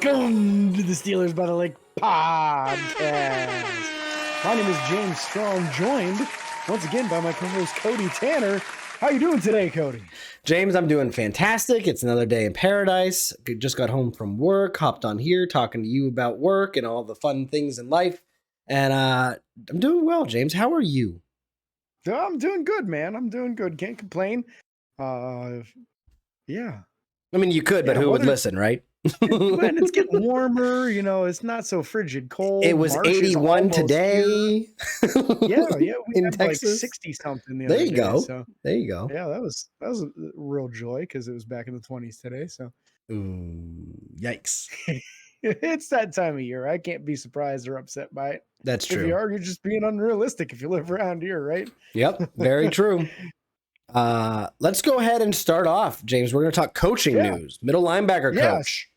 Welcome to the Steelers by the Lake podcast. My name is James Strong, joined once again by my co-host Cody Tanner. How you doing today, Cody? James, I'm doing fantastic. It's another day in paradise. Just got home from work, hopped on here talking to you about work and all the fun things in life. And I'm doing well, James. How are you? I'm doing good, man. I'm doing good. Can't complain. Yeah. I mean, you could, but who would listen, right? When it's getting warmer, you know, it's not so frigid cold. It was March 81 today. Yeah, we in had Texas. like 60 something the There other you day. go. So there you go. yeah, that was a real joy because it was back in the 20s today. So Ooh, yikes. it's that time of year. I can't be surprised or upset by it. That's true. If you are, you're just being unrealistic if you live around here, right? Yep, very true. Let's go ahead and start off, James. We're going to talk coaching news. Middle linebacker coach.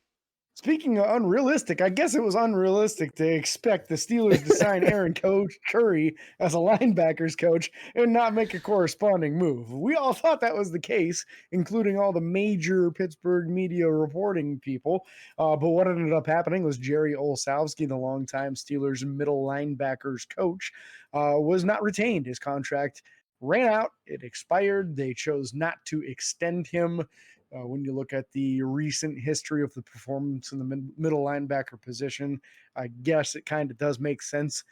Speaking of unrealistic, I guess it was unrealistic to expect the Steelers to sign Aaron Curry as a linebackers coach and not make a corresponding move. We all thought that was the case, including all the major Pittsburgh media reporting people. But what ended up happening was Jerry Olszewski, the longtime Steelers middle linebackers coach, was not retained. His contract ran out. It expired. They chose not to extend him. When you look at the recent history of the performance in the middle linebacker position, I guess it kind of does make sense.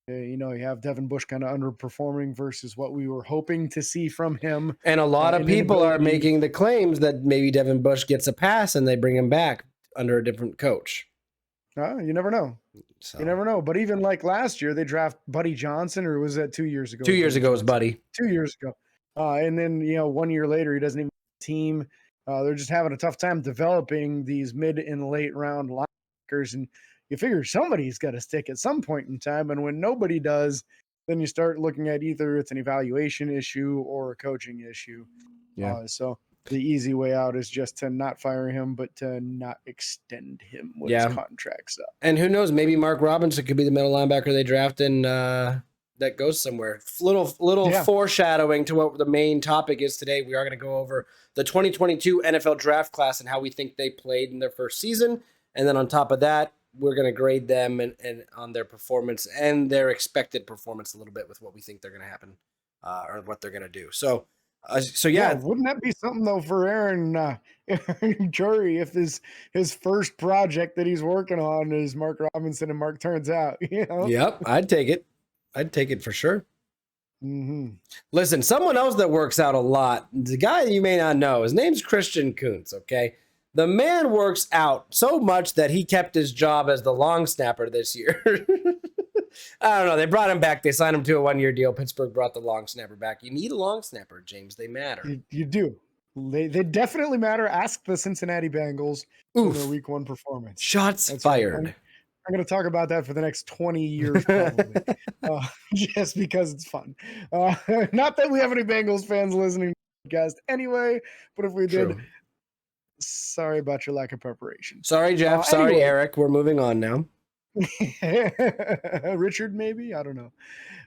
You have Devin Bush kind of underperforming versus what we were hoping to see from him. And a lot of people are making the claims that maybe Devin Bush gets a pass and they bring him back under a different coach. You never know. So. You never know. But even like last year, they draft Buddy Johnson, or was that 2 years ago? 2 years ago was Buddy. 2 years ago. And then, 1 year later, he doesn't even have a team. They're just having a tough time developing these mid and late round linebackers. And you figure somebody's got to stick at some point in time. And when nobody does, then you start looking at either it's an evaluation issue or a coaching issue. Yeah. So the easy way out is just to not fire him, but to not extend him when his contract's up. And who knows, maybe Mark Robinson could be the middle linebacker they draft and that goes somewhere. Little foreshadowing to what the main topic is today. We are going to go over the 2022 NFL draft class and how we think they played in their first season. And then on top of that, we're going to grade them and on their performance and their expected performance a little bit with what we think they're going to happen or what they're going to do. So yeah. Wouldn't that be something though for Aaron Curry if his first project that he's working on is Mark Robinson and Mark turns out, Yep, I'd take it. I'd take it for sure. Mm-hmm. Listen, someone else that works out a lot, the guy you may not know, his name's Christian Kuntz, okay? The man works out so much that he kept his job as the long snapper this year. I don't know. They brought him back. They signed him to a 1-year deal. Pittsburgh brought the long snapper back. You need a long snapper, James. They matter. You do. They definitely matter. Ask the Cincinnati Bengals in their week 1 performance. Shots fired. Right. I'm going to talk about that for the next 20 years, probably, just because it's fun. Not that we have any Bengals fans listening to the podcast anyway, but if we did, sorry about your lack of preparation. Sorry, Jeff. Sorry, Eric. We're moving on now. Richard, maybe? I don't know.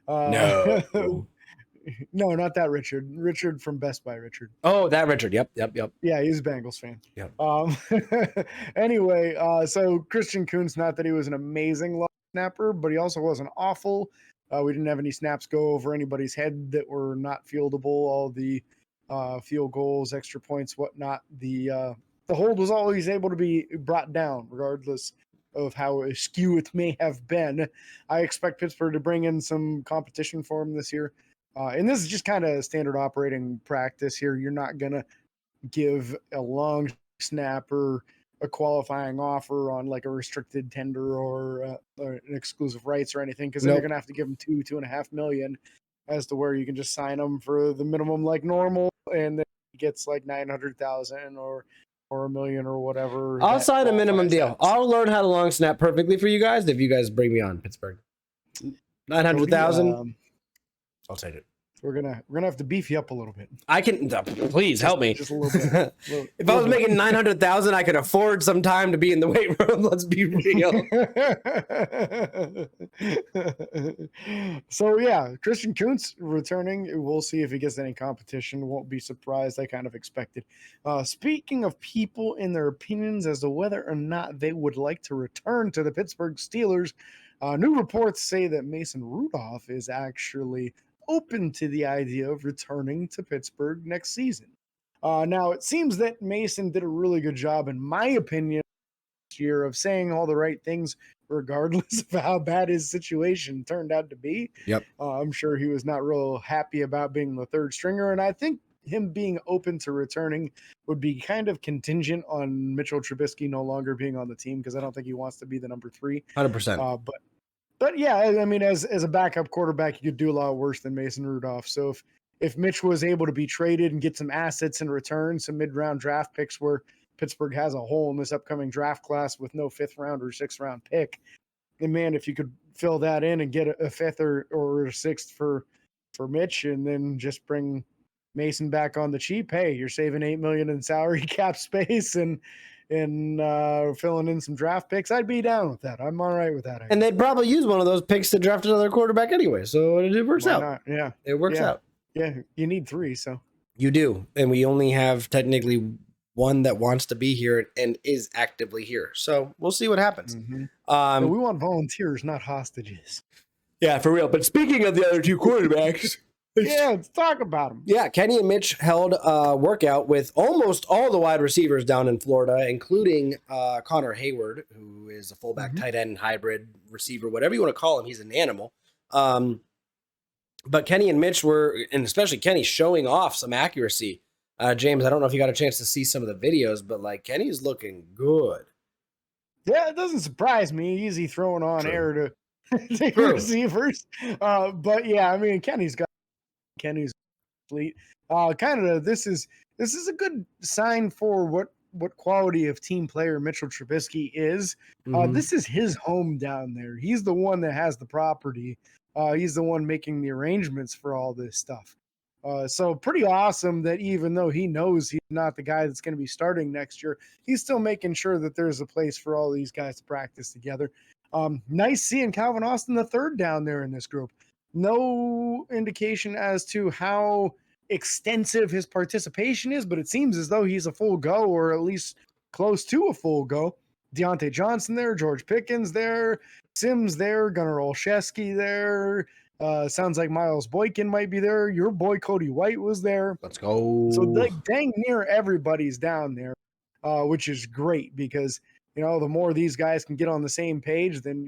No. No, not that Richard. Richard from Best Buy, Richard. Oh, that Richard. Yep. Yeah, he's a Bengals fan. Yep. Anyway, so Christian Kuntz, not that he was an amazing long snapper, but he also wasn't awful. We didn't have any snaps go over anybody's head that were not fieldable. All the field goals, extra points, whatnot. The hold was always able to be brought down, regardless of how askew it may have been. I expect Pittsburgh to bring in some competition for him this year. And this is just kind of standard operating practice here. You're not going to give a long snapper a qualifying offer on like a restricted tender or an exclusive rights or anything, because then you're going to have to give them $2.5 million as to where you can just sign them for the minimum like normal, and then he gets like 900,000 or $1 million or whatever. I'll sign a minimum deal. I'll learn how to long snap perfectly for you guys if you guys bring me on, Pittsburgh. 900,000. I'll take it. we're gonna have to beef you up a little bit. I can please help me. Just a little bit. If I was making 900,000, I could afford some time to be in the weight room. Let's be real. So yeah, Christian Kuntz returning. We'll see if he gets any competition. Won't be surprised. I kind of expected. Speaking of people in their opinions as to whether or not they would like to return to the Pittsburgh Steelers, new reports say that Mason Rudolph is actually open to the idea of returning to Pittsburgh next season. Now, it seems that Mason did a really good job, in my opinion, this year of saying all the right things, regardless of how bad his situation turned out to be. Yep. I'm sure he was not real happy about being the third stringer, and I think him being open to returning would be kind of contingent on Mitchell Trubisky no longer being on the team, because I don't think he wants to be the number 3. 100%. But yeah, I mean, as a backup quarterback, you could do a lot worse than Mason Rudolph. So if Mitch was able to be traded and get some assets in return, some mid-round draft picks where Pittsburgh has a hole in this upcoming draft class with no 5th round or 6th round pick, and man, if you could fill that in and get a 5th or a 6th for Mitch, and then just bring Mason back on the cheap, hey, you're saving $8 million in salary cap space and filling in some draft picks, I'd be down with that. I'm all right with that. And they'd probably use one of those picks to draft another quarterback anyway. So it works out. Not? Yeah. It works out. Yeah. You need 3. So you do. And we only have technically one that wants to be here and is actively here. So we'll see what happens. Mm-hmm. We want volunteers, not hostages. Yeah, for real. But speaking of the other 2 quarterbacks. Yeah, let's talk about them. Yeah, Kenny and Mitch held a workout with almost all the wide receivers down in Florida, including Connor Hayward, who is a fullback, tight end, hybrid receiver, whatever you want to call him. He's an animal. But Kenny and Mitch were, and especially Kenny, showing off some accuracy. James, I don't know if you got a chance to see some of the videos, but like Kenny's looking good. Yeah, it doesn't surprise me. Easy throwing on air to receivers. But yeah, I mean, Kenny's fleet. This is a good sign for what quality of team player Mitchell Trubisky is. This is his home down there. He's the one that has the property. He's the one making the arrangements for all this stuff. So pretty awesome that even though he knows he's not the guy that's going to be starting next year, he's still making sure that there's a place for all these guys to practice together. Nice seeing Calvin Austin III down there in this group. No indication as to how extensive his participation is, but it seems as though he's a full go, or at least close to a full go. Deontay Johnson there, George Pickens there, Sims there, Gunnar Olszewski there. Sounds like Miles Boykin might be there. Your boy Cody White was there. Let's go. So dang near everybody's down there, which is great because, the more these guys can get on the same page, then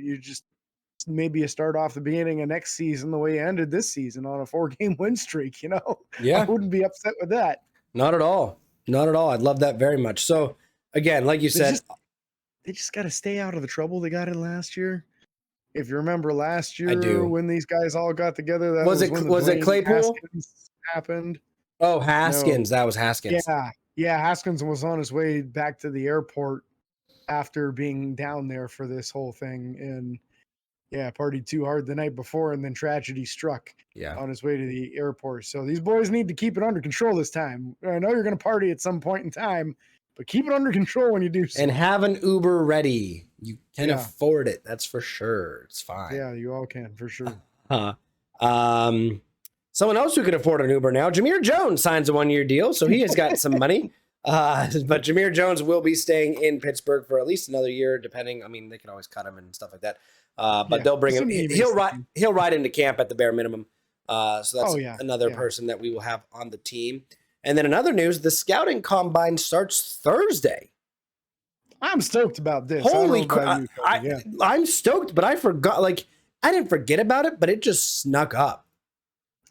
maybe you start off the beginning of next season the way you ended this season on a 4-game win streak, Yeah. I wouldn't be upset with that. Not at all. Not at all. I'd love that very much. So again, like you said, they just got to stay out of the trouble they got in last year. If you remember last year when these guys all got together, that was it Claypool Haskins happened. Oh, Haskins. No. That was Haskins. Yeah. Haskins was on his way back to the airport after being down there for this whole thing, and partied too hard the night before, and then tragedy struck on his way to the airport. So these boys need to keep it under control this time. I know you're going to party at some point in time, but keep it under control when you do so. And have an Uber ready. You can afford it. That's for sure. It's fine. Yeah, you all can, for sure. Someone else who can afford an Uber now, Jameer Jones signs a 1-year deal, so he has got some money. But Jameer Jones will be staying in Pittsburgh for at least another year, depending. I mean, they can always cut him and stuff like that. But they'll bring him. He'll ride into camp at the bare minimum. So that's another person that we will have on the team. And then another news: the scouting combine starts Thursday. I'm stoked about this. Holy crap! I'm stoked, but I forgot. Like, I didn't forget about it, but it just snuck up.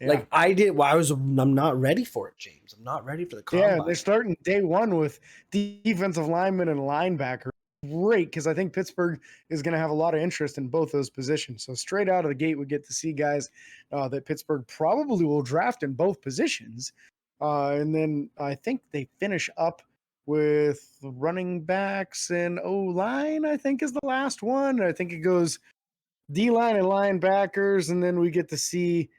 Yeah. Like I did. Well, I'm not ready for it, James. I'm not ready for the combine. Yeah, they're starting day one with defensive linemen and linebacker. Great, because I think Pittsburgh is going to have a lot of interest in both those positions. So straight out of the gate, we get to see guys that Pittsburgh probably will draft in both positions. And then I think they finish up with running backs and O-line, I think is the last one. I think it goes D-line and linebackers, and then we get to see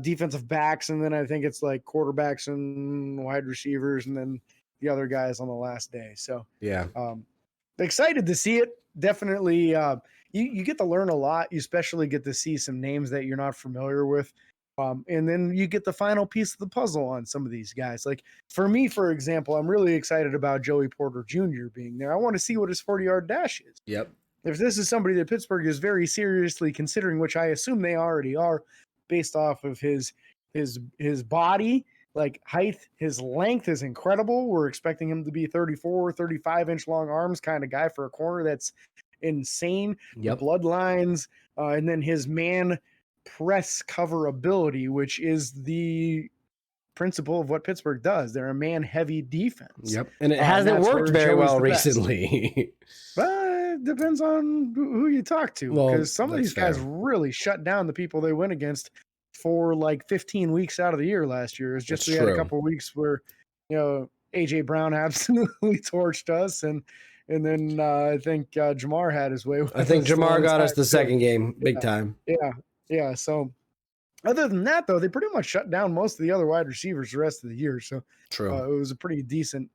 defensive backs, and then I think it's like quarterbacks and wide receivers, and then the other guys on the last day. So yeah, excited to see it. Definitely, you get to learn a lot. You especially get to see some names that you're not familiar with. And then you get the final piece of the puzzle on some of these guys. Like for me, for example, I'm really excited about Joey Porter Jr. being there. I want to see what his 40-yard dash is. yep. If this is somebody that Pittsburgh is very seriously considering, which I assume they already are, based off of his body, like height, his length is incredible. We're expecting him to be 34, 35-inch long arms kind of guy for a corner. That's insane. Yep. The bloodlines, and then his man press cover ability, which is the principle of what Pittsburgh does. They're a man heavy defense. Yep. And it hasn't worked very well recently. But it depends on who you talk to, because some of these guys really shut down the people they went against for like 15 weeks out of the year last year. It's just we had a couple of weeks where, AJ Brown absolutely torched us, and then I think Jamar had his way. I think Jamar got us the second game, big time. Yeah. So other than that, though, they pretty much shut down most of the other wide receivers the rest of the year. So true. It was a pretty decent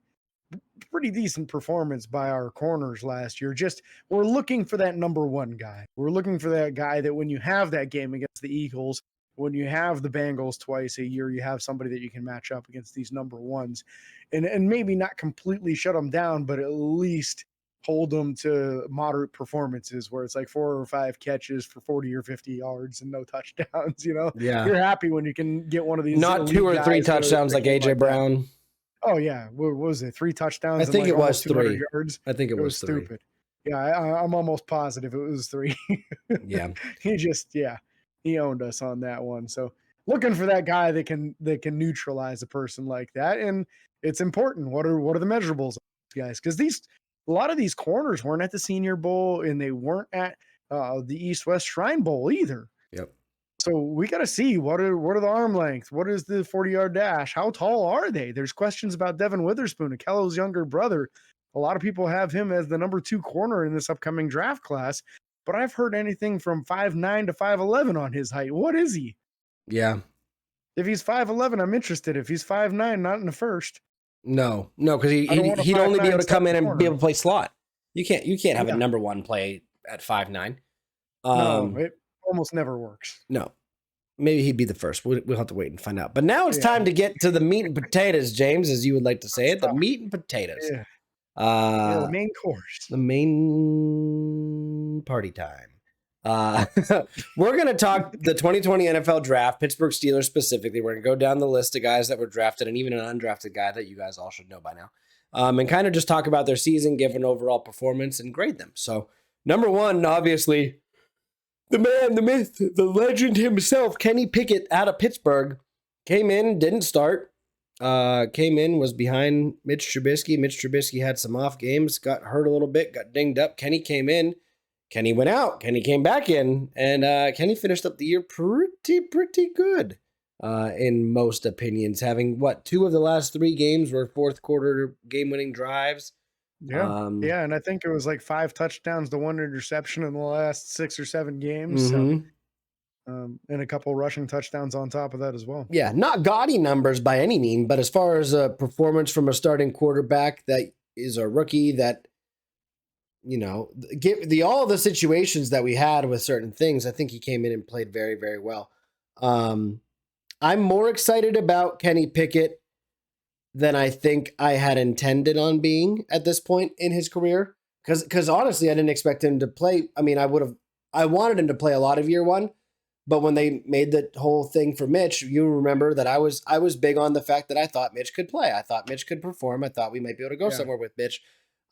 performance by our corners last year. Just we're looking for that number one guy. We're looking for that guy that when you have that game against the Eagles, when you have the Bengals twice a year, you have somebody that you can match up against these number ones, and maybe not completely shut them down, but at least hold them to moderate performances where it's like 4 or 5 catches for 40 or 50 yards and no touchdowns. Yeah, you're happy when you can get one of these. Not 2 or 3 touchdowns like AJ Brown. Oh yeah, what was it? 3 touchdowns? I think it was 3 yards. I think it was 3. Stupid. Yeah, I'm almost positive it was 3. Yeah, he owned us on that one. So looking for that guy that can neutralize a person like that, and it's important. What are the measurables, guys? Because a lot of these corners weren't at the Senior Bowl, and they weren't at the East-West Shrine Bowl either. Yep. So we got to see what are the arm length? What is the 40-yard dash? How tall are they? There's questions about Devin Witherspoon, Akello's younger brother. A lot of people have him as the number 2 corner in this upcoming draft class, but I've heard anything from 5'9" to 5'11" on his height. What is he? Yeah. If he's 5'11", I'm interested. If he's 5'9", not in the first. No, because he'd only be able to come in and be able to play slot. You can't have a number 1 play at 5'9". No, it almost never works. No, maybe he'd be the first. We'll have to wait and find out. But now it's time to get to the meat and potatoes, James, as you would like to say it. The meat and potatoes. Yeah. The main course. The main party time. We're going to talk the 2020 NFL draft, Pittsburgh Steelers specifically. We're going to go down the list of guys that were drafted and even an undrafted guy that you guys all should know by now. And kind of just talk about their season, give an overall performance, and grade them. So, number 1, obviously, the man, the myth, the legend himself, Kenny Pickett out of Pittsburgh, came in, didn't start. Was behind Mitch Trubisky. Mitch Trubisky had some off games, got hurt a little bit, got dinged up. Kenny came in. Kenny went out. Kenny came back in. And Kenny finished up the year pretty good in most opinions, having, 2 of the last 3 games were fourth quarter game-winning drives. Yeah, and I think it was like 5 touchdowns to 1 interception in the last 6 or 7 games. Mm-hmm. So, and a couple rushing touchdowns on top of that as well. Yeah, not gaudy numbers by any means, but as far as a performance from a starting quarterback that is a rookie that, all the situations that we had with certain things, I think he came in and played very, very well. I'm more excited about Kenny Pickett than I think I had intended on being at this point in his career. Because honestly, I didn't expect him to play. I mean, I wanted him to play a lot of year 1. But when they made the whole thing for Mitch, you remember that I was big on the fact that I thought Mitch could play. I thought Mitch could perform. I thought we might be able to go somewhere with Mitch.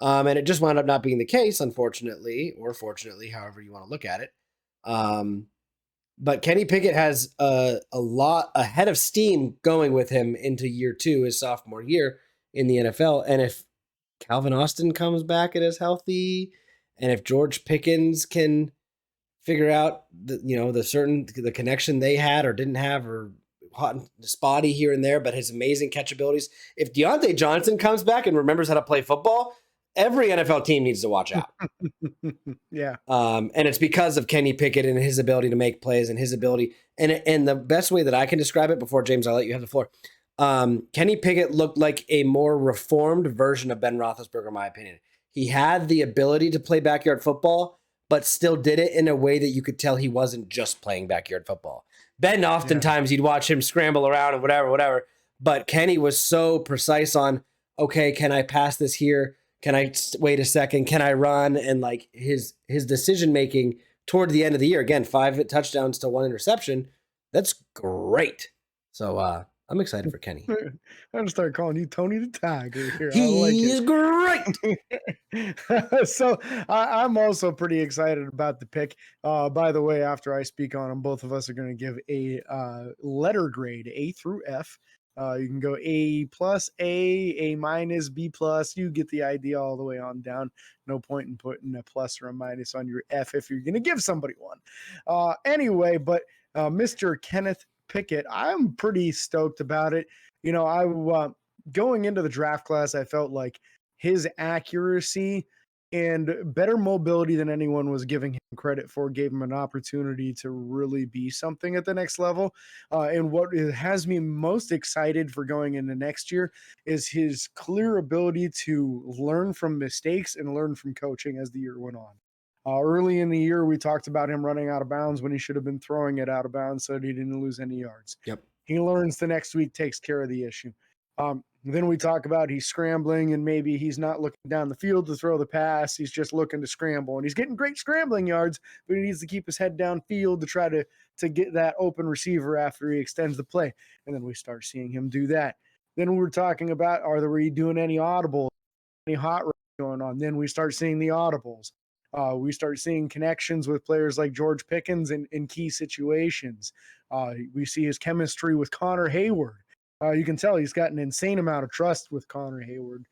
And it just wound up not being the case, unfortunately, or fortunately, however you want to look at it. But Kenny Pickett has a head of steam going with him into year 2, his sophomore year in the NFL. And if Calvin Austin comes back and is healthy, and if George Pickens can figure out the connection they had or didn't have, or hot and spotty here and there, but his amazing catch abilities. If Deontay Johnson comes back and remembers how to play football every NFL team needs to watch out. Yeah. And it's because of Kenny Pickett and his ability to make plays and his ability. And the best way that I can describe it, before James, I'll let you have the floor. Kenny Pickett looked like a more reformed version of Ben Roethlisberger, in my opinion. He had the ability to play backyard football, but still did it in a way that you could tell he wasn't just playing backyard football. Ben, oftentimes you'd watch him scramble around and whatever. But Kenny was so precise on, okay, can I pass this here? Can I wait a second? Can I run? And like his decision making toward the end of the year, again, 5 touchdowns to 1 interception. That's great. So I'm excited for Kenny. I'm gonna start calling you Tony the Tiger here. He's great. So I'm also pretty excited about the pick. By the way, after I speak on him, both of us are going to give a letter grade, A through F. You can go A plus, A minus, B plus. You get the idea all the way on down. No point in putting a plus or a minus on your F if you're going to give somebody one. Anyway, but Mr. Kenneth Pickett, I'm pretty stoked about it. You know, I going into the draft class, I felt like his accuracy and better mobility than anyone was giving him credit for gave him an opportunity to really be something at the next level. And what has me most excited for going into next year is his clear ability to learn from mistakes and learn from coaching as the year went on. Early in the year, we talked about him running out of bounds when he should have been throwing it out of bounds so that he didn't lose any yards. Yep. He learns the next week, takes care of the issue. Then we talk about he's scrambling and maybe he's not looking down the field to throw the pass. He's just looking to scramble, and he's getting great scrambling yards, but he needs to keep his head downfield to try to get that open receiver after he extends the play. And then we start seeing him do that. Then we're talking about, are we doing any audibles, any hot routes going on? Then we start seeing the audibles. We start seeing connections with players like George Pickens in key situations. We see his chemistry with Connor Hayward. You can tell he's got an insane amount of trust with Connor Hayward,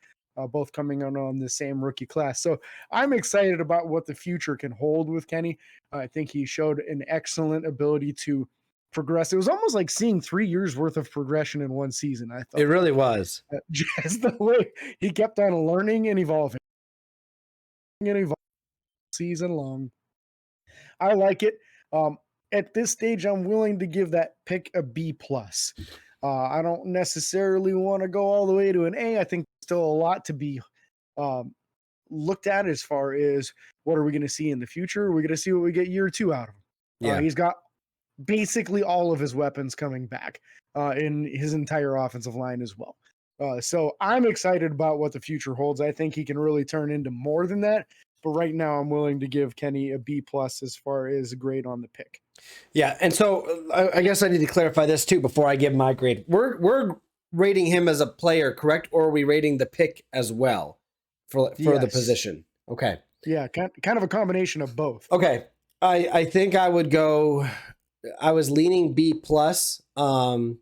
both coming on the same rookie class. So I'm excited about what the future can hold with Kenny. I think he showed an excellent ability to progress. It was almost like seeing 3 years worth of progression in one season. I thought it really was. Just the way he kept on learning and evolving season long. I like it. At this stage, I'm willing to give that pick a B plus. I don't necessarily want to go all the way to an A. I think still a lot to be looked at as far as what are we going to see in the future. We're going to see what we get year 2 out of him. Yeah. He's got basically all of his weapons coming back in his entire offensive line as well. So I'm excited about what the future holds. I think he can really turn into more than that. But right now, I'm willing to give Kenny a B plus as far as a grade on the pick. Yeah, and so I guess I need to clarify this too before I give my grade. We're rating him as a player, correct? Or are we rating the pick as well for the position? Okay. Yeah, kind of a combination of both. Okay. I think I would go. I was leaning B plus, but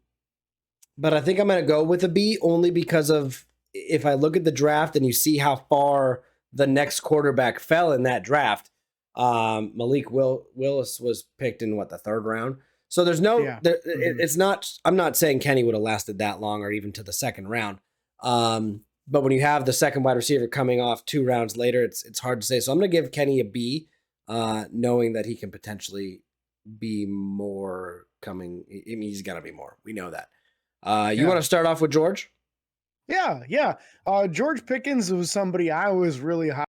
I think I'm going to go with a B only because of if I look at the draft and you see how far the next quarterback fell in that draft. Malik Willis was picked in the 3rd round. So there's no, it's not, I'm not saying Kenny would have lasted that long or even to the 2nd round. But when you have the second wide receiver coming off 2 rounds later, it's hard to say. So I'm going to give Kenny a B, knowing that he can potentially be more coming. I mean, he's got to be more. We know that. You want to start off with George? Yeah. George Pickens was somebody I was really high.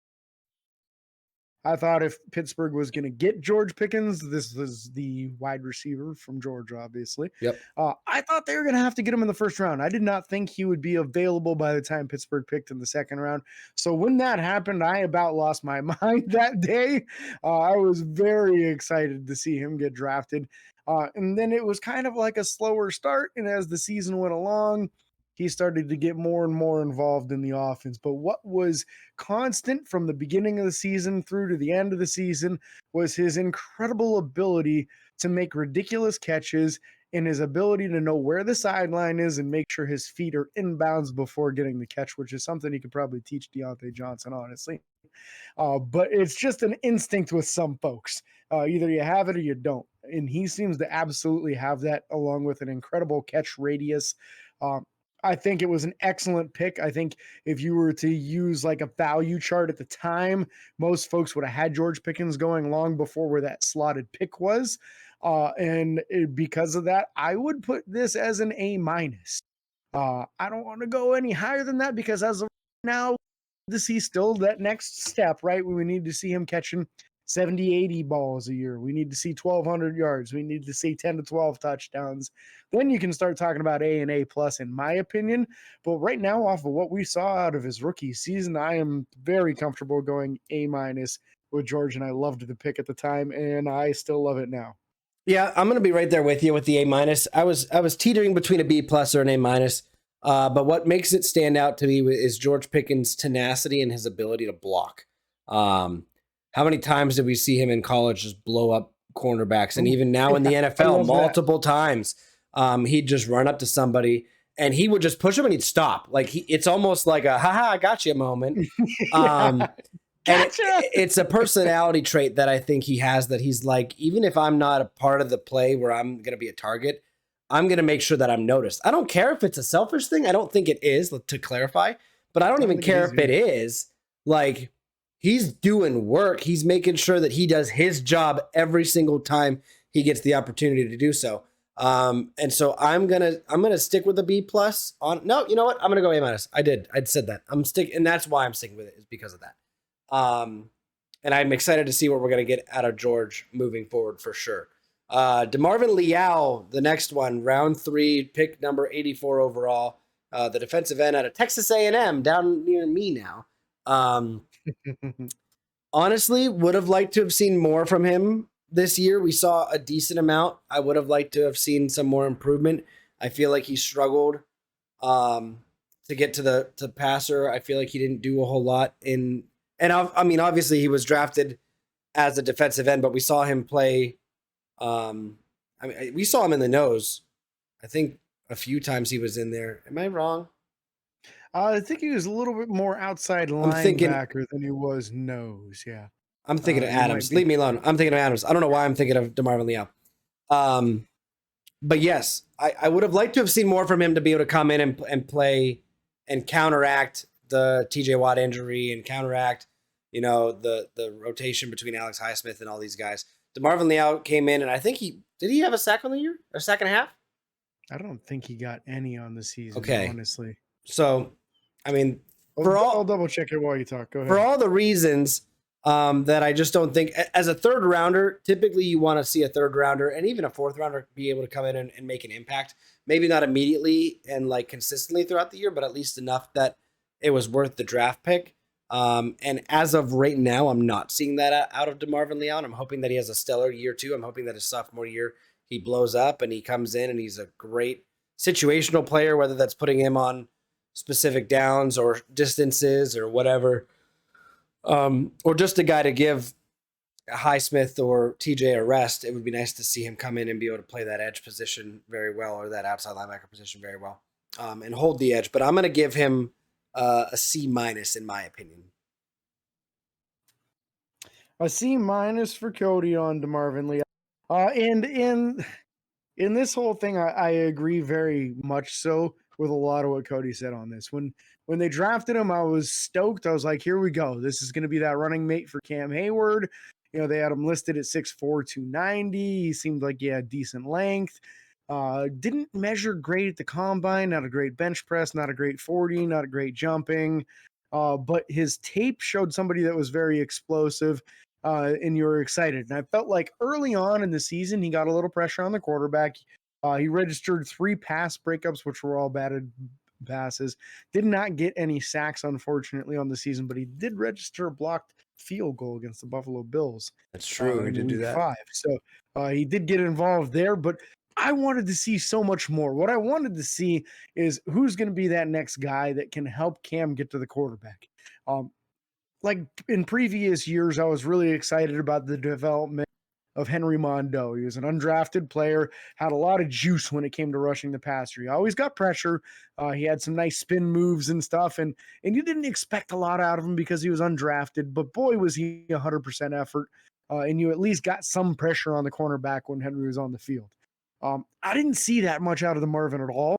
I thought if Pittsburgh was going to get George Pickens, this was the wide receiver from Georgia, obviously. Yep. I thought they were going to have to get him in the 1st round. I did not think he would be available by the time Pittsburgh picked in the 2nd round. So when that happened, I about lost my mind that day. I was very excited to see him get drafted. And then it was kind of like a slower start. And as the season went along, he started to get more and more involved in the offense. But what was constant from the beginning of the season through to the end of the season was his incredible ability to make ridiculous catches and his ability to know where the sideline is and make sure his feet are inbounds before getting the catch, which is something he could probably teach Deontay Johnson, honestly. But it's just an instinct with some folks. Either you have it or you don't. And he seems to absolutely have that, along with an incredible catch radius. I think it was an excellent pick. I think if you were to use like a value chart at the time, most folks would have had George Pickens going long before where that slotted pick was. Because of that, I would put this as an A minus. I don't want to go any higher than that because as of now, to see still that next step, right? We need to see him catching 70, 80 balls a year. We need to see 1,200 yards. We need to see 10 to 12 touchdowns. Then you can start talking about A and A plus, in my opinion. But right now, off of what we saw out of his rookie season, I am very comfortable going A minus with George, and I loved the pick at the time, and I still love it now. Yeah, I'm gonna be right there with you with the A minus. I was teetering between a B plus or an A minus. But what makes it stand out to me is George Pickens' tenacity and his ability to block. How many times did we see him in college just blow up cornerbacks? And even now in the NFL, multiple times, he'd just run up to somebody and he would just push him and he'd stop. Like it's almost like a haha, I got you moment. Gotcha. It's a personality trait that I think he has, that he's like, even if I'm not a part of the play where I'm going to be a target, I'm going to make sure that I'm noticed. I don't care if it's a selfish thing. I don't think it is, to clarify, but I don't even care if it is. Like, he's doing work. He's making sure that he does his job every single time he gets the opportunity to do so. And so I'm gonna stick with the B plus on. No, you know what? I'm gonna go A minus. I'd said that. And that's why I'm sticking with it, is because of that. And I'm excited to see what we're gonna get out of George moving forward for sure. DeMarvin Leal, the next one, round 3, pick number 84 overall. The defensive end out of Texas A&M, down near me now. Honestly, would have liked to have seen more from him this year. We saw a decent amount. I would have liked to have seen some more improvement. I feel like he struggled to get to the passer. I feel like he didn't do a whole lot I mean, obviously he was drafted as a defensive end, but we saw him play. We saw him in the nose. I think a few times he was in there. Am I wrong? I think he was a little bit more outside linebacker than he was nose. Yeah. I'm thinking of Adams. Leave me alone. I'm thinking of Adams. I don't know why I'm thinking of DeMarvin Leal. But yes, I would have liked to have seen more from him to be able to come in and play and counteract the TJ Watt injury and counteract, the rotation between Alex Highsmith and all these guys. DeMarvin Leal came in, and I think did he have a sack on the year? A sack and a half? I don't think he got any on the season, honestly. So, I mean, I'll double check it while you talk. Go ahead. For all the reasons that I just don't think, as a third rounder, typically you want to see a third rounder and even a fourth rounder be able to come in and make an impact. Maybe not immediately and like consistently throughout the year, but at least enough that it was worth the draft pick. And as of right now, I'm not seeing that out of DeMarvin Leal. I'm hoping that he has a stellar year too. I'm hoping that his sophomore year he blows up and he comes in and he's a great situational player, whether that's putting him on specific downs or distances or whatever, or just a guy to give Highsmith or TJ a rest. It would be nice to see him come in and be able to play that edge position very well, or that outside linebacker position very well, and hold the edge. But I'm going to give him a C minus in my opinion. A C minus for Cody on DeMarvin Leal. And in this whole thing, I agree very much so with a lot of what Cody said on this. When they drafted him, I was stoked. I was like, here we go. This is going to be that running mate for Cam Hayward. They had him listed at 6'4", 290. He seemed like he had decent length. Didn't measure great at the combine. Not a great bench press. Not a great 40. Not a great jumping. But his tape showed somebody that was very explosive. And you were excited. And I felt like early on in the season, he got a little pressure on the quarterback. He registered 3 pass breakups, which were all batted passes. Did not get any sacks, unfortunately, on the season, but he did register a blocked field goal against the Buffalo Bills. That's true. He did do that. 5. So he did get involved there, but I wanted to see so much more. What I wanted to see is who's going to be that next guy that can help Cam get to the quarterback. Like in previous years, I was really excited about the development of Henry Mondeau. He was an undrafted player, had a lot of juice when it came to rushing the passer. He always got pressure. He had some nice spin moves and stuff, and you didn't expect a lot out of him because he was undrafted, but boy, was he 100% effort, and you at least got some pressure on the cornerback when Henry was on the field. I didn't see that much out of the Marvin at all.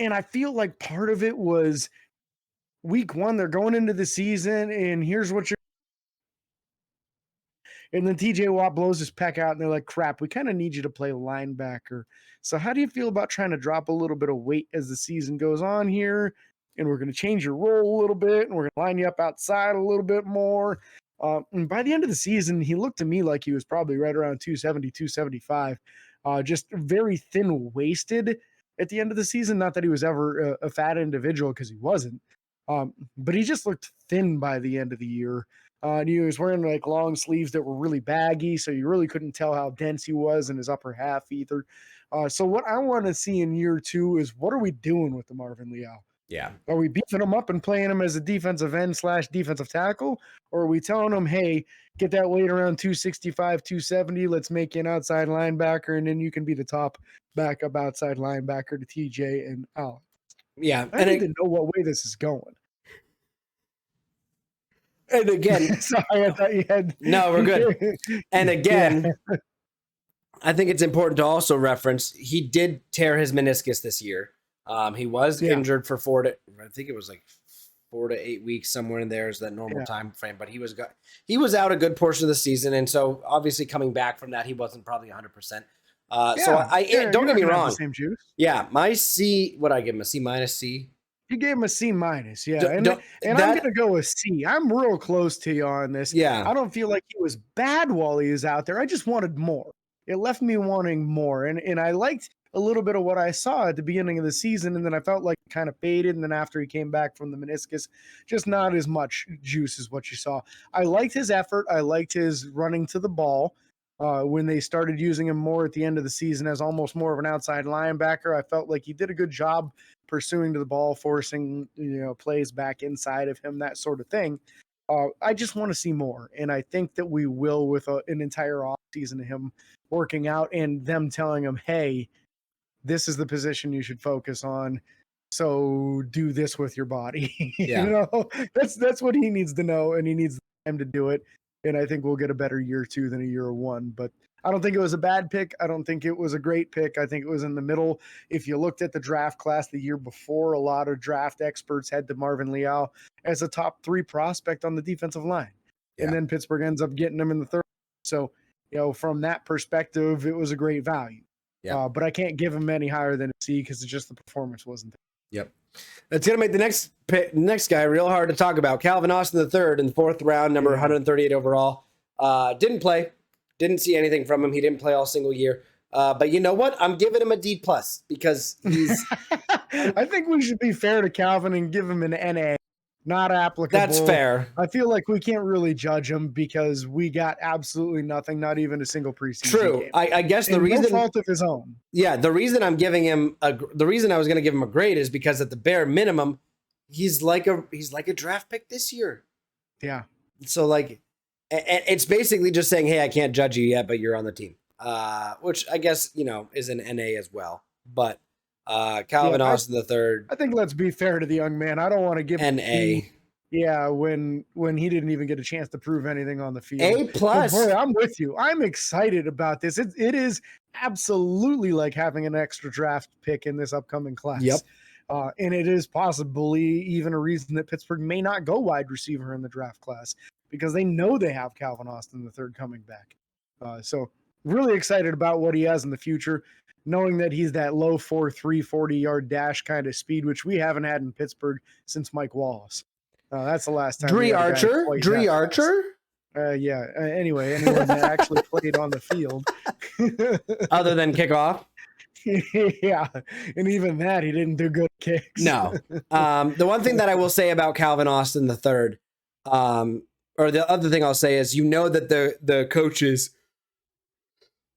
And I feel like part of it was week one, they're going into the season, and here's what you're. And then TJ Watt blows his pec out, and they're like, crap, we kind of need you to play linebacker. So, how do you feel about trying to drop a little bit of weight as the season goes on here? And we're going to change your role a little bit, and we're going to line you up outside a little bit more. And by the end of the season, he looked to me like he was probably right around 270, 275, just very thin waisted at the end of the season. Not that he was ever a fat individual, because he wasn't. But he just looked thin by the end of the year. And he was wearing like long sleeves that were really baggy, so you really couldn't tell how dense he was in his upper half either. So what I want to see in year two is, what are we doing with the Marvin Leal? Yeah. Are we beefing him up and playing him as a defensive end / defensive tackle? Or are we telling him, hey, get that weight around 265, 270, let's make you an outside linebacker, and then you can be the top backup outside linebacker to TJ and Alex? Yeah. I need to know what way this is going. And again, sorry, I thought you had. No, we're good. And again, I think it's important to also reference he did tear his meniscus this year. He was injured for 4 to 8 weeks, somewhere in there is that normal time frame. But he was out a good portion of the season, and so obviously coming back from that, he wasn't probably 100%. Don't get me wrong. Same juice. Yeah, my C. What I give him, a C minus C. You gave him a C minus, and I'm going to go with C. I'm real close to you on this. Yeah. I don't feel like he was bad while he was out there. I just wanted more. It left me wanting more, and I liked a little bit of what I saw at the beginning of the season, and then I felt like it kind of faded, and then after he came back from the meniscus, just not as much juice as what you saw. I liked his effort. I liked his running to the ball. When they started using him more at the end of the season as almost more of an outside linebacker, I felt like he did a good job pursuing to the ball, forcing plays back inside of him, that sort of thing. I just want to see more, and I think that we will with an entire offseason of him working out and them telling him, hey, this is the position you should focus on, so do this with your body. Yeah. That's what he needs to know, and he needs time to do it. And I think we'll get a better year two than a year one. But I don't think it was a bad pick. I don't think it was a great pick. I think it was in the middle. If you looked at the draft class the year before, a lot of draft experts had the Marvin Leal as a top 3 prospect on the defensive line. Yeah. And then Pittsburgh ends up getting him in the third. So, from that perspective, it was a great value. Yeah. But I can't give him any higher than a C because it's just the performance wasn't there. Yep. That's going to make the next guy real hard to talk about. Calvin Austin III in the 4th round, number 138 overall. Didn't play. Didn't see anything from him. He didn't play all single year. But you know what? I'm giving him a D+ because he's... I think we should be fair to Calvin and give him an NA. Not applicable. That's fair. I feel like we can't really judge him because we got absolutely nothing, not even a single preseason True. game. I guess the reason... No fault of his own. Yeah, the reason I'm giving him the reason I was going to give him a grade is because at the bare minimum, he's like a draft pick this year. Yeah. So it's basically just saying, hey, I can't judge you yet, but you're on the team. Which I guess, is an NA as well. But Calvin Austin III. I think let's be fair to the young man. I don't want to give him NA. Yeah, when he didn't even get a chance to prove anything on the field. A+. Boy, I'm with you. I'm excited about this. It is absolutely like having an extra draft pick in this upcoming class. Yep. And it is possibly even a reason that Pittsburgh may not go wide receiver in the draft class because they know they have Calvin Austin III coming back. So really excited about what he has in the future, knowing that he's that low 4.3 40-yard dash kind of speed, which we haven't had in Pittsburgh since Mike Wallace. That's the last time. Dree Archer? Yeah. Anyway, anyone that actually played on the field. Other than kickoff? Yeah. And even that, he didn't do good kicks. No. The one thing that I will say about Calvin Austin III, or the other thing I'll say is, that the coaches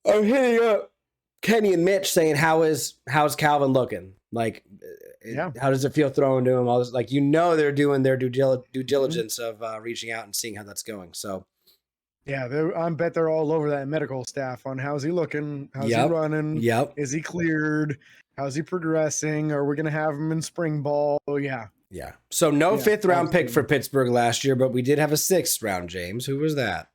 are hitting up Kenny and Mitch saying, how's Calvin looking? How does it feel throwing to him? All this, they're doing their due diligence of reaching out and seeing how that's going. So, yeah, I bet they're all over that medical staff on how's he looking, how's he running, is he cleared, how's he progressing, are we going to have him in spring ball? Oh, yeah. Yeah. So no 5th round pick for Pittsburgh last year, but we did have a 6th round, James. Who was that?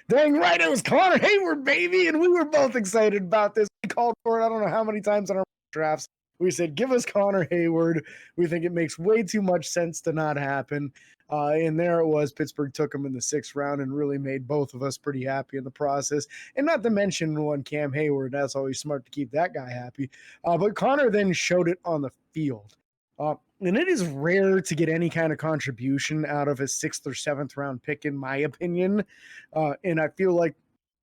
Dang right, it was Connor Hayward, baby, and we were both excited about this. We called for it I don't know how many times in our drafts. We said, give us Connor Hayward. We think it makes way too much sense to not happen. And there it was. Pittsburgh took him in the 6th round and really made both of us pretty happy in the process. And not to mention one Cam Hayward. That's always smart to keep that guy happy. But Connor then showed it on the field. And it is rare to get any kind of contribution out of a 6th or 7th round pick, in my opinion. And I feel like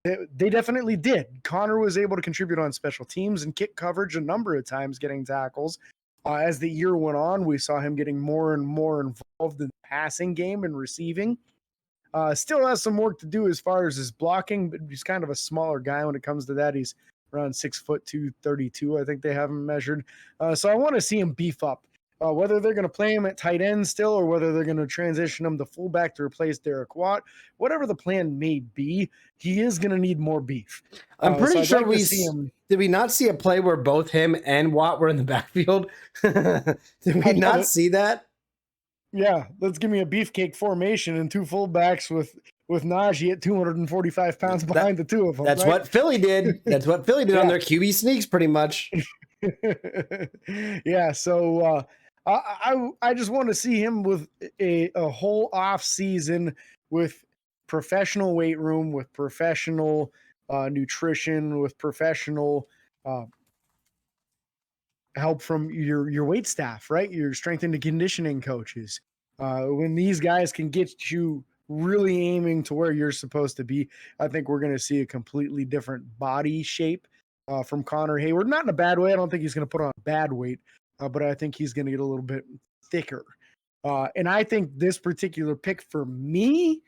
they definitely did. Connor was able to contribute on special teams and kick coverage a number of times, getting tackles. As the year went on, we saw him getting more and more involved in the passing game and receiving. Still has some work to do as far as his blocking, but he's kind of a smaller guy when it comes to that. He's around 6'2", 232, I think they have him measured. So I want to see him beef up. Whether they're going to play him at tight end still, or whether they're going to transition him to fullback to replace Derek Watt, whatever the plan may be, he is going to need more beef. I'm pretty sure did we not see a play where both him and Watt were in the backfield? Did we not see that? Yeah, let's give me a beefcake formation and 2 fullbacks with Najee at 245 pounds behind the 2 of them. That's right? What Philly did. That's what Philly did on their QB sneaks, pretty much. Yeah, so I just want to see him with a whole off season with professional weight room, with professional nutrition, with professional help from your weight staff, right? Your strength and conditioning coaches. When these guys can get you really aiming to where you're supposed to be, I think we're going to see a completely different body shape from Connor Hayward. Not in a bad way. I don't think he's going to put on bad weight, but I think he's going to get a little bit thicker. And I think this particular pick for me,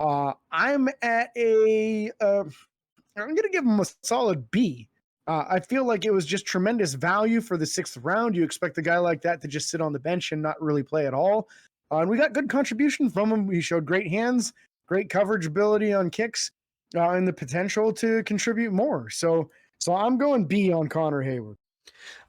I'm at I'm going to give him a solid B. I feel like it was just tremendous value for the 6th round. You expect a guy like that to just sit on the bench and not really play at all. And we got good contribution from him. He showed great hands, great coverage ability on kicks, and the potential to contribute more. So I'm going B on Connor Hayward.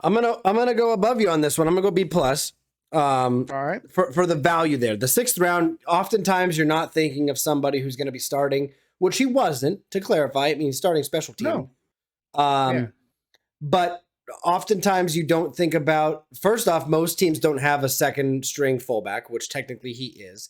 I'm gonna go above you on this one. I'm gonna go B plus. All right. For the value there. The 6th round, oftentimes you're not thinking of somebody who's going to be starting, which he wasn't, to clarify. It means starting special team. No. But oftentimes you don't think about, first off, most teams don't have a 2nd string fullback, which technically he is.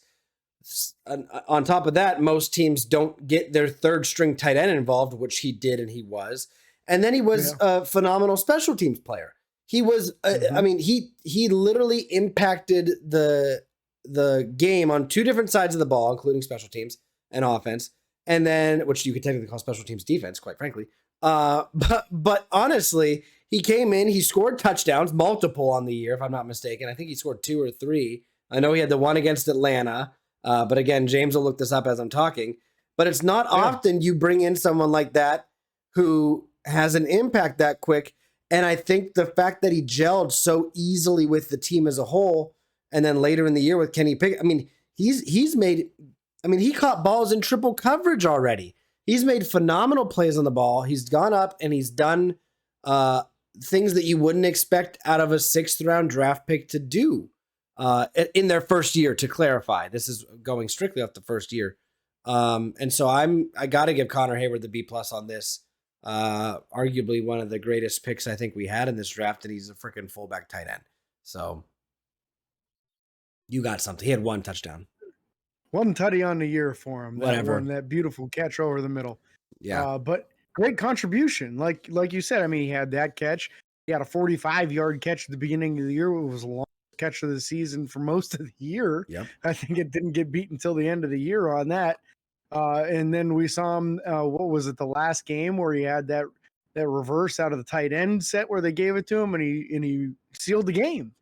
On top of that, most teams don't get their 3rd string tight end involved, which he did and he was. And then he was a phenomenal special teams player. He was, I mean, he literally impacted the game on 2 different sides of the ball, including special teams and offense, and then, which you could technically call special teams defense, quite frankly. But honestly, he came in, he scored touchdowns, multiple on the year, if I'm not mistaken. I think he scored 2 or 3. I know he had the one against Atlanta, but again, James will look this up as I'm talking. But it's not often you bring in someone like that who has an impact that quick. And I think the fact that he gelled so easily with the team as a whole, and then later in the year with Kenny Pickett, I mean, he caught balls in triple coverage already. He's made phenomenal plays on the ball. He's gone up and he's done things that you wouldn't expect out of a 6th round draft pick to do in their first year, to clarify. This is going strictly off the first year. And so I got to give Connor Hayward the B+ on this. Arguably one of the greatest picks I think we had in this draft, and he's a freaking fullback tight end. So you got something. He had 1 touchdown. 1 tutty on the year for him. Whatever. That beautiful catch over the middle. Yeah. But great contribution. Like you said, I mean, he had that catch. He had a 45-yard catch at the beginning of the year. It was the longest catch of the season for most of the year. Yep. I think it didn't get beat until the end of the year on that. And then we saw him, what was it, the last game where he had that reverse out of the tight end set where they gave it to him, and he sealed the game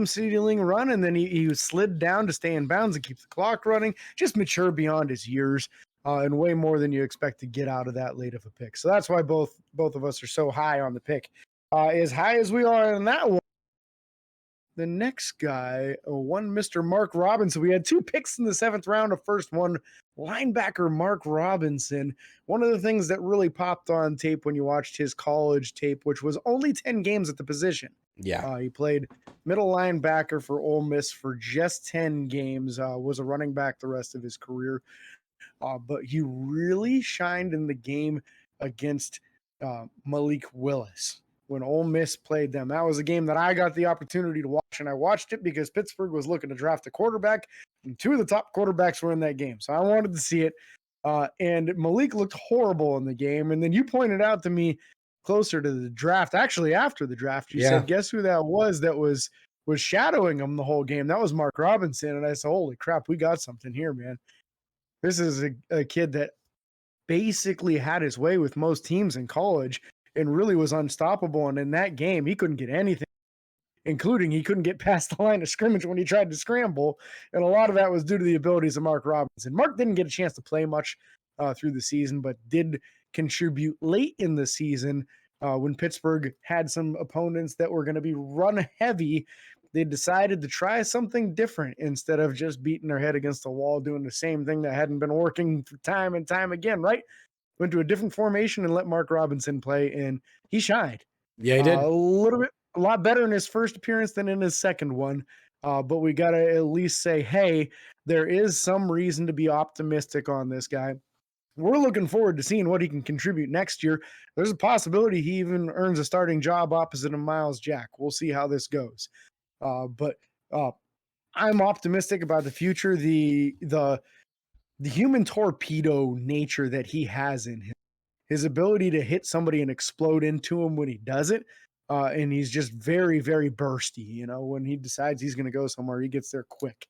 sealing run, and then he slid down to stay in bounds and keep the clock running. Just mature beyond his years, and way more than you expect to get out of that late of a pick. So that's why both of us are so high on the pick. As high as we are on that one, the next guy, one Mr. Mark Robinson. We had 2 picks in the 7th round. The first one, linebacker Mark Robinson. One of the things that really popped on tape when you watched his college tape, which was only 10 games at the position. Yeah. He played middle linebacker for Ole Miss for just 10 games, was a running back the rest of his career. But he really shined in the game against Malik Willis when Ole Miss played them. That was a game that I got the opportunity to watch, and I watched it because Pittsburgh was looking to draft a quarterback, and two of the top quarterbacks were in that game. So I wanted to see it. And Malik looked horrible in the game. And then you pointed out to me closer to the draft, actually after the draft, you said, guess who that was shadowing him the whole game? That was Mark Robinson. And I said, holy crap, we got something here, man. This is a kid that basically had his way with most teams in college and really was unstoppable. And in that game, he couldn't get anything, including he couldn't get past the line of scrimmage when he tried to scramble. And a lot of that was due to the abilities of Mark Robinson. Mark didn't get a chance to play much through the season, but did contribute late in the season when Pittsburgh had some opponents that were going to be run heavy. They decided to try something different instead of just beating their head against the wall, doing the same thing that hadn't been working time and time again, right? Went to a different formation and let Mark Robinson play, and he shined. Yeah, he did. A lot better in his first appearance than in his second one. But we got to at least say, hey, there is some reason to be optimistic on this guy. We're looking forward to seeing what he can contribute next year. There's a possibility he even earns a starting job opposite of Miles Jack. We'll see how this goes. But I'm optimistic about the future. The human torpedo nature that he has in him, his ability to hit somebody and explode into him when he does it. And he's just very, very bursty. When he decides he's going to go somewhere, he gets there quick.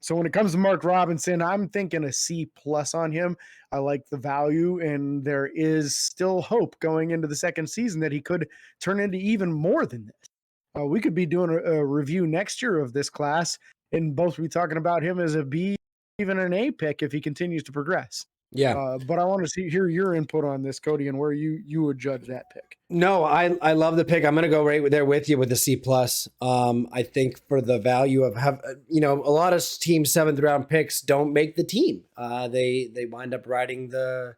So when it comes to Mark Robinson, I'm thinking a C+ on him. I like the value, and there is still hope going into the second season that he could turn into even more than this. We could be doing a review next year of this class and both be talking about him as a B, even an A pick if he continues to progress. Yeah. But I want to hear your input on this, Cody, and where you would judge that pick. No, I love the pick. I'm going to go right there with you with the C+. I think for the value of a lot of teams 7th round picks don't make the team. They wind up riding the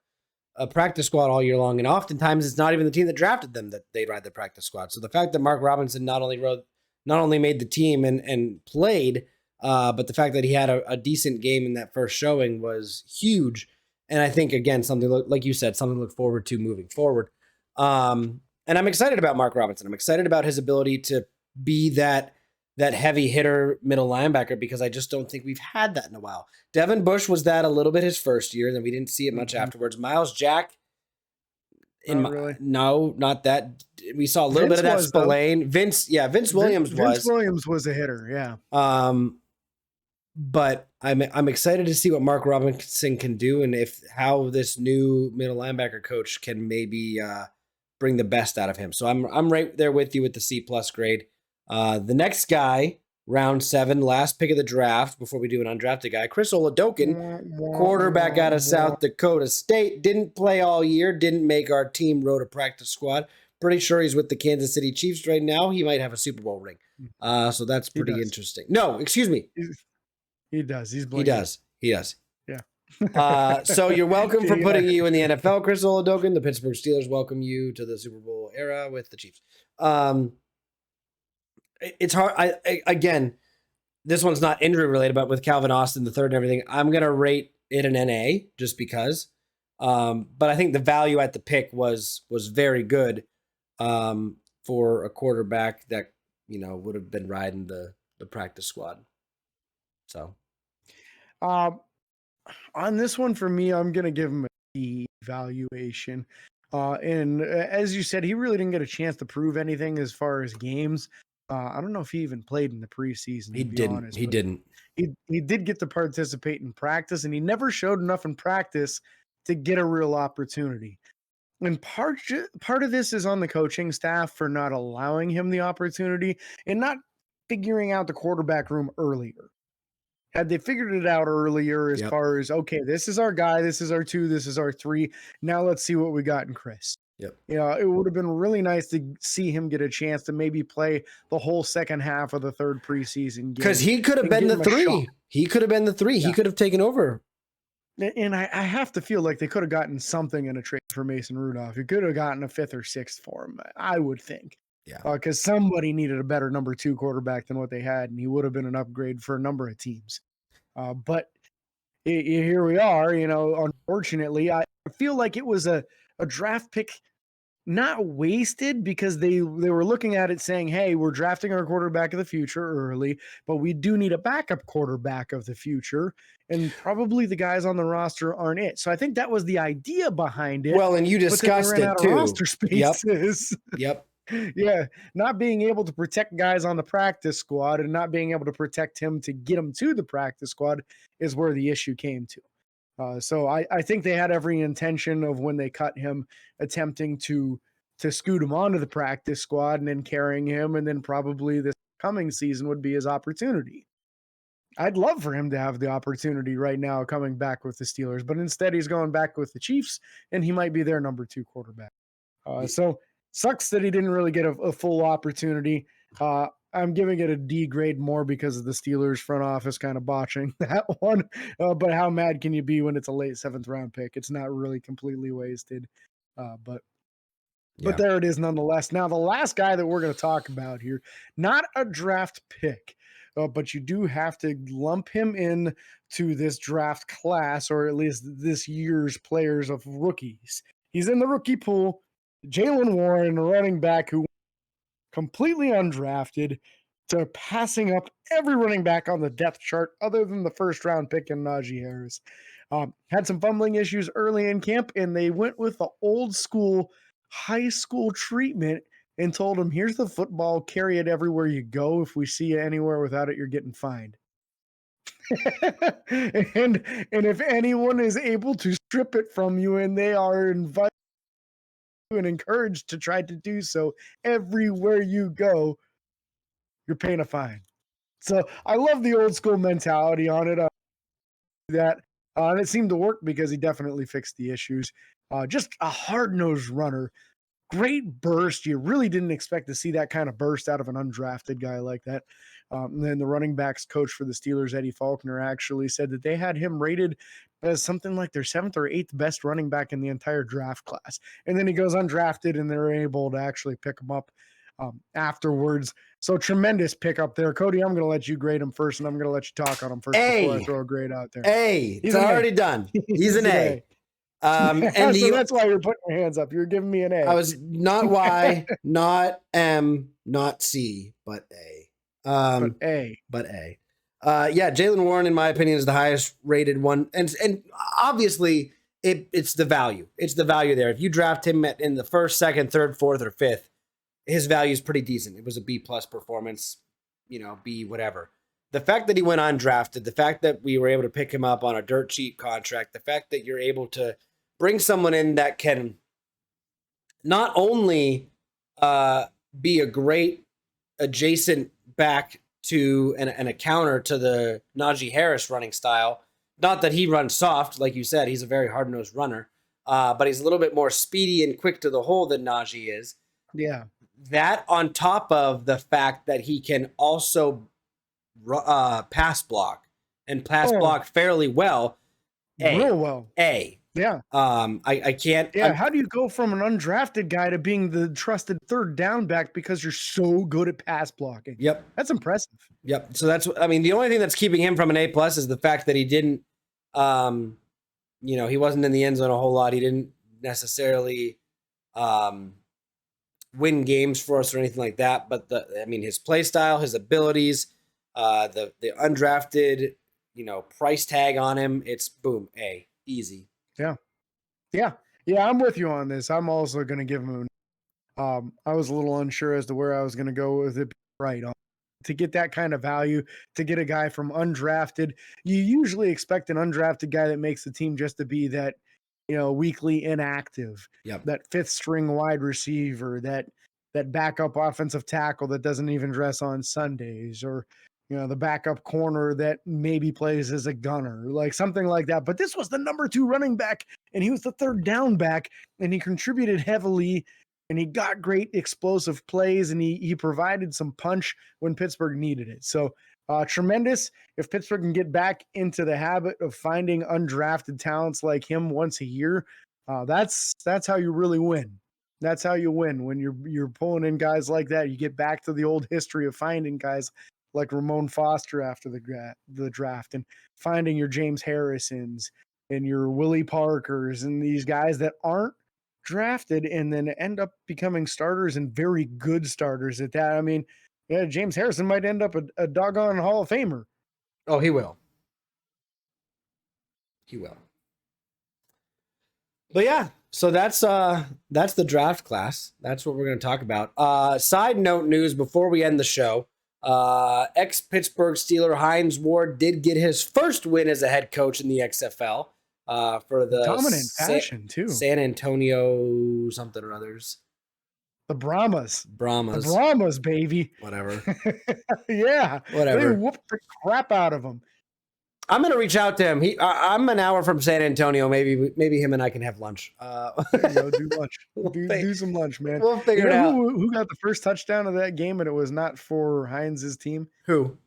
practice squad all year long, and oftentimes it's not even the team that drafted them that they ride the practice squad. So the fact that Mark Robinson not only made the team and played, but the fact that he had a decent game in that first showing was huge. And I think, again, something like you said, something to look forward to moving forward. And I'm excited about Mark Robinson. I'm excited about his ability to be that heavy hitter middle linebacker, because I just don't think we've had that in a while. Devin Bush was that a little bit his first year, then we didn't see it much afterwards. Miles Jack, no, not that. We saw a little bit of that Spillane. Vince Williams was a hitter, yeah. But I'm excited to see what Mark Robinson can do, and how this new middle linebacker coach can maybe bring the best out of him. So I'm right there with you with the C+ grade. The next guy, round 7, last pick of the draft before we do an undrafted guy, Chris Oladokun, quarterback out of South Dakota State, didn't play all year, didn't make our team, rode a practice squad. Pretty sure he's with the Kansas City Chiefs right now. He might have a Super Bowl ring. So that's pretty interesting. No, excuse me. He does. He's blinking. He does. Yeah. So you're welcome for putting you in the NFL, Chris Oladokun. The Pittsburgh Steelers welcome you to the Super Bowl era with the Chiefs. It's hard. Again, this one's not injury related, but with Calvin Austin the third and everything, I'm gonna rate it an NA just because. But I think the value at the pick was very good for a quarterback that would have been riding the practice squad. So, on this one for me, I'm gonna give him a D valuation. And as you said, he really didn't get a chance to prove anything as far as games. I don't know if he even played in the preseason. He didn't. He didn't. He did get to participate in practice, and he never showed enough in practice to get a real opportunity. And part of this is on the coaching staff for not allowing him the opportunity and not figuring out the quarterback room earlier. Had they figured it out earlier as far as, okay, this is our guy, this is our 2, this is our 3, now let's see what we got in Chris. Yep. It would have been really nice to see him get a chance to maybe play the whole second half of the third preseason game. Because he could have been the 3. He could have been the 3. Yeah. He could have taken over. And I have to feel like they could have gotten something in a trade for Mason Rudolph. You could have gotten a 5th or 6th for him, I would think. Yeah. Because somebody needed a better number 2 quarterback than what they had, and he would have been an upgrade for a number of teams. But here we are. Unfortunately, I feel like it was a draft pick not wasted, because they were looking at it saying, hey, we're drafting our quarterback of the future early, but we do need a backup quarterback of the future, and probably the guys on the roster aren't it. So I think that was the idea behind it. Well, and you discussed it too. Roster spaces. Yep. Yeah, not being able to protect guys on the practice squad and not being able to protect him to get him to the practice squad is where the issue came to. So I think they had every intention of, when they cut him, attempting to scoot him onto the practice squad and then carrying him, and then probably this coming season would be his opportunity. I'd love for him to have the opportunity right now coming back with the Steelers, but instead he's going back with the Chiefs, and he might be their number 2 quarterback. So sucks that he didn't really get a full opportunity. I'm giving it a D grade more because of the Steelers front office kind of botching that one. But how mad can you be when it's a late 7th round pick? It's not really completely wasted. But there it is nonetheless. Now, the last guy that we're going to talk about here, not a draft pick, but you do have to lump him in to this draft class, or at least this year's players of rookies. He's in the rookie pool. Jaylen Warren, a running back who completely undrafted, to passing up every running back on the depth chart other than the first round pick in Najee Harris. Had some fumbling issues early in camp, and they went with the old school high school treatment and told him, here's the football, carry it everywhere you go. If we see you anywhere without it, you're getting fined. and if anyone is able to strip it from you, and they are invited and encouraged to try to do so everywhere you go, you're paying a fine. So I love the old school mentality on it. And it seemed to work because he definitely fixed the issues. Just a hard-nosed runner. Great burst. You really didn't expect to see that kind of burst out of an undrafted guy like that. And then the running backs coach for the Steelers, Eddie Faulkner, actually said that they had him rated as something like their 7th or 8th best running back in the entire draft class. And then he goes undrafted, and they're able to actually pick him up afterwards. So tremendous pickup there. Cody, I'm going to let you grade him first, and I'm going to let you talk on him first before I throw a grade out there. It's already done. He's an A. And so that's why you're putting your hands up. You're giving me an A. I was not Y, not M, not C, but A. But A. Yeah, Jaylen Warren, in my opinion, is the highest rated one, and obviously it's the value. It's the value there. If you draft him in the 1st, 2nd, 3rd, 4th, or 5th, his value is pretty decent. It was a B+ performance, B whatever. The fact that he went undrafted, the fact that we were able to pick him up on a dirt cheap contract, the fact that you're able to bring someone in that can not only be a great adjacent back to and a counter to the Najee Harris running style. Not that he runs soft, like you said, he's a very hard-nosed runner, but he's a little bit more speedy and quick to the hole than Najee is. Yeah. That on top of the fact that he can also pass block and block fairly well. Real well. A. Yeah. I can't. Yeah. How do you go from an undrafted guy to being the trusted 3rd down back because you're so good at pass blocking? Yep. That's impressive. Yep. So the only thing that's keeping him from an A+ is the fact that he didn't, he wasn't in the end zone a whole lot. He didn't necessarily win games for us or anything like that. But his play style, his abilities, the undrafted, price tag on him, it's boom, A, easy. Yeah. I'm with you on this. I'm also going to give him. I was a little unsure as to where I was going to go with it. Right on. To get that kind of value, to get a guy from undrafted, you usually expect an undrafted guy that makes the team just to be that, weekly inactive, that 5th string wide receiver, that backup offensive tackle that doesn't even dress on Sundays, or the backup corner that maybe plays as a gunner, like something like that. But this was the number 2 running back, and he was the 3rd down back, and he contributed heavily, and he got great explosive plays, and he provided some punch when Pittsburgh needed it. So tremendous. If Pittsburgh can get back into the habit of finding undrafted talents like him once a year, that's how you really win. That's how you win, when you're pulling in guys like that. You get back to the old history of finding guys like Ramon Foster after the draft, and finding your James Harrisons and your Willie Parkers and these guys that aren't drafted and then end up becoming starters and very good starters at that. I mean, yeah, James Harrison might end up a doggone Hall of Famer. Oh, he will. He will. But yeah, so that's the draft class. That's what we're going to talk about. Side note news before we end the show. Ex-Pittsburgh Steeler Hines Ward did get his first win as a head coach in the XFL for the dominant fashion too. San Antonio something or others. The Brahmas. The Brahmas, baby. Whatever. Yeah. Whatever. They whooped the crap out of him. I'm gonna reach out to him. I'm an hour from San Antonio. Maybe him and I can have lunch. Do lunch. Do some lunch, man. We'll figure it out. Who got the first touchdown of that game, and it was not for Hines' team? Who?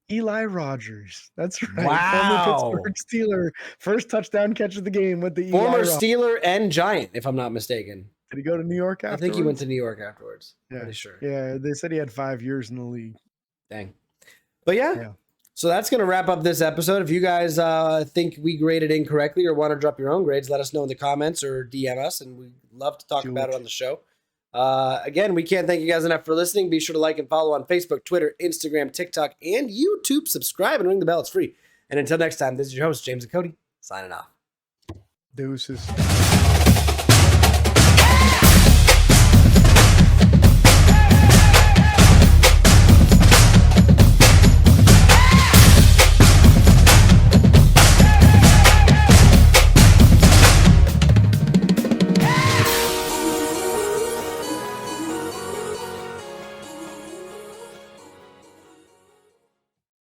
Eli Rogers. That's right. Wow. Former Pittsburgh Steeler. First touchdown catch of the game with the former Steeler and Giant, if I'm not mistaken. Did he go to New York afterwards? I think he went to New York afterwards. Yeah. Pretty sure. Yeah, they said he had 5 years in the league. Dang. But yeah. So that's going to wrap up this episode. If you guys think we graded incorrectly or want to drop your own grades, let us know in the comments or DM us, and we'd love to talk about it on the show. Again, we can't thank you guys enough for listening. Be sure to like and follow on Facebook, Twitter, Instagram, TikTok, and YouTube. Subscribe and ring the bell. It's free. And until next time, this is your host, James and Cody, signing off. Deuces.